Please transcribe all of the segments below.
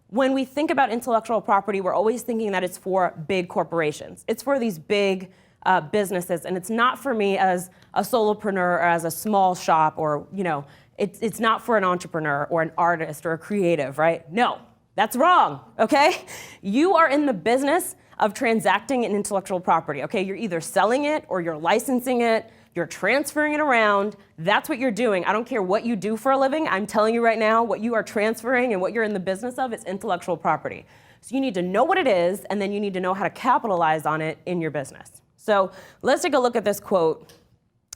when we think about intellectual property, we're always thinking that it's for big corporations. It's for these big businesses, and it's not for me as a solopreneur or as a small shop, or it's not for an entrepreneur or an artist or a creative, right? No, that's wrong, okay? You are in the business of transacting in intellectual property, okay? You're either selling it or you're licensing it, you're transferring it around. That's what you're doing. I don't care what you do for a living. I'm telling you right now, what you are transferring and what you're in the business of is intellectual property. So you need to know what it is, and then you need to know how to capitalize on it in your business. So let's take a look at this quote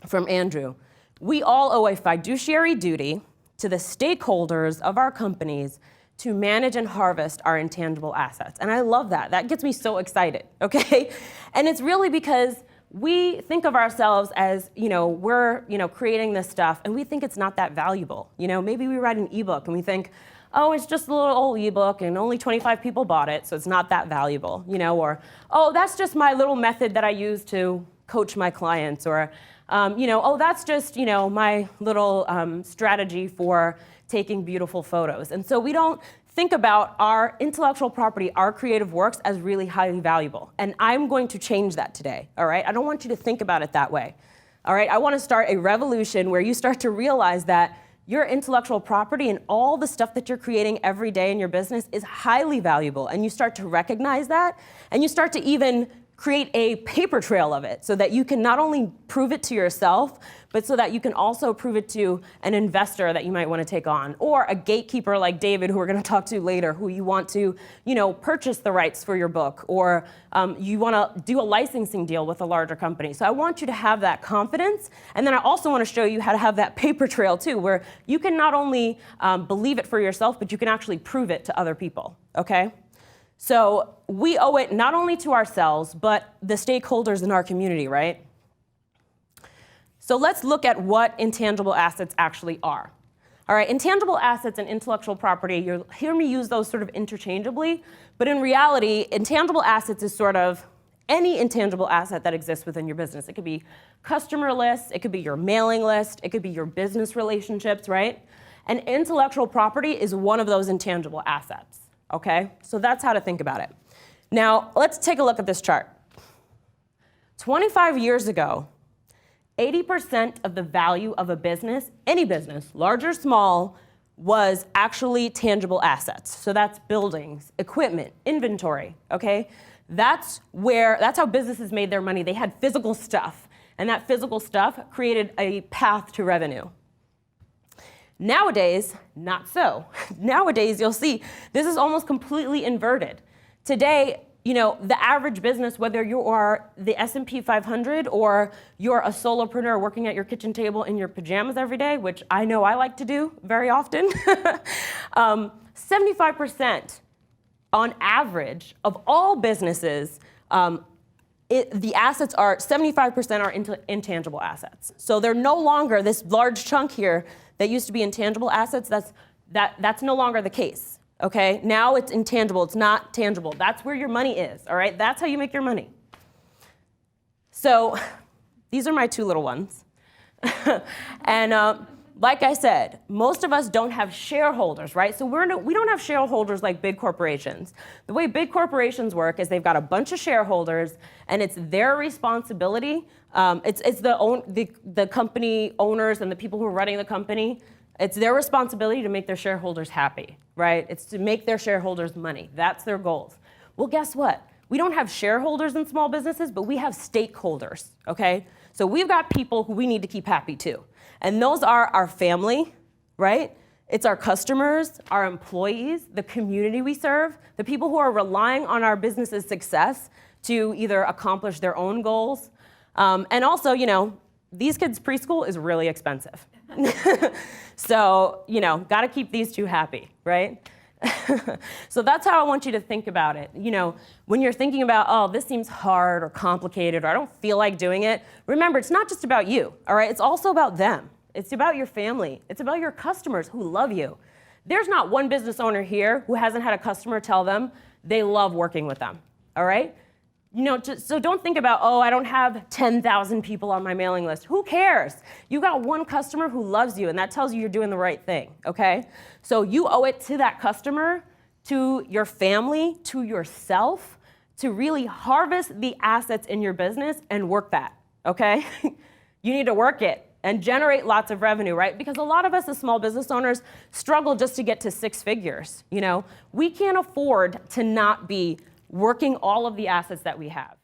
from Andrew. We all owe a fiduciary duty to the stakeholders of our companies to manage and harvest our intangible assets. And I love that. That gets me so excited, okay? And it's really because we think of ourselves as, we're, creating this stuff, and we think it's not that valuable. Maybe we write an ebook and we think, oh, it's just a little old ebook and only 25 people bought it, so it's not that valuable, or, oh, that's just my little method that I use to coach my clients, or, oh, that's just, my little strategy for taking beautiful photos. And so we don't think about our intellectual property, our creative works, as really highly valuable. And I'm going to change that today, all right? I don't want you to think about it that way, all right? I want to start a revolution where you start to realize that your intellectual property and all the stuff that you're creating every day in your business is highly valuable. And you start to recognize that, and you start to even create a paper trail of it so that you can not only prove it to yourself, but so that you can also prove it to an investor that you might want to take on, or a gatekeeper like David, who we're going to talk to later, who you want to, purchase the rights for your book, or you want to do a licensing deal with a larger company. So I want you to have that confidence, and then I also want to show you how to have that paper trail too, where you can not only believe it for yourself, but you can actually prove it to other people, okay? So we owe it not only to ourselves, but the stakeholders in our community, right? So let's look at what intangible assets actually are. All right, intangible assets and intellectual property, you'll hear me use those sort of interchangeably, but in reality, intangible assets is sort of any intangible asset that exists within your business. It could be customer lists, it could be your mailing list, it could be your business relationships, right? And intellectual property is one of those intangible assets. Okay, so that's how to think about it. Now, let's take a look at this chart. 25 years ago, 80% of the value of a business, any business, large or small, was actually tangible assets. So that's buildings, equipment, inventory, okay? That's how businesses made their money. They had physical stuff, and that physical stuff created a path to revenue. Nowadays, not so. Nowadays, you'll see this is almost completely inverted. Today, the average business, whether you are the S&P 500 or you're a solopreneur working at your kitchen table in your pajamas every day, which I know I like to do very often, 75% on average of all businesses, the assets are 75% are intangible assets. So they're no longer this large chunk here that used to be intangible assets. That's no longer the case. Okay, now it's intangible, it's not tangible. That's where your money is, all right? That's how you make your money. So these are my two little ones. And like I said, most of us don't have shareholders, right? So we don't have shareholders like big corporations. The way big corporations work is they've got a bunch of shareholders, and it's their responsibility. It's the company owners and the people who are running the company. It's their responsibility to make their shareholders happy, right? It's to make their shareholders money. That's their goals. Well, guess what? We don't have shareholders in small businesses, but we have stakeholders, okay? So we've got people who we need to keep happy too. And those are our family, right? It's our customers, our employees, the community we serve, the people who are relying on our business's success to either accomplish their own goals. And also, these kids' preschool is really expensive. So, got to keep these two happy, right? So that's how I want you to think about it. When you're thinking about, oh, this seems hard or complicated, or I don't feel like doing it, remember, it's not just about you, all right? It's also about them. It's about your family. It's about your customers who love you. There's not one business owner here who hasn't had a customer tell them they love working with them, all right? So don't think about, oh, I don't have 10,000 people on my mailing list. Who cares? You got one customer who loves you, and that tells you you're doing the right thing, okay? So you owe it to that customer to your family, to yourself, to really harvest the assets in your business and work that, okay? You need to work it and generate lots of revenue, right? Because a lot of us as small business owners struggle just to get to 6 figures, you know? We can't afford to not be working all of the assets that we have.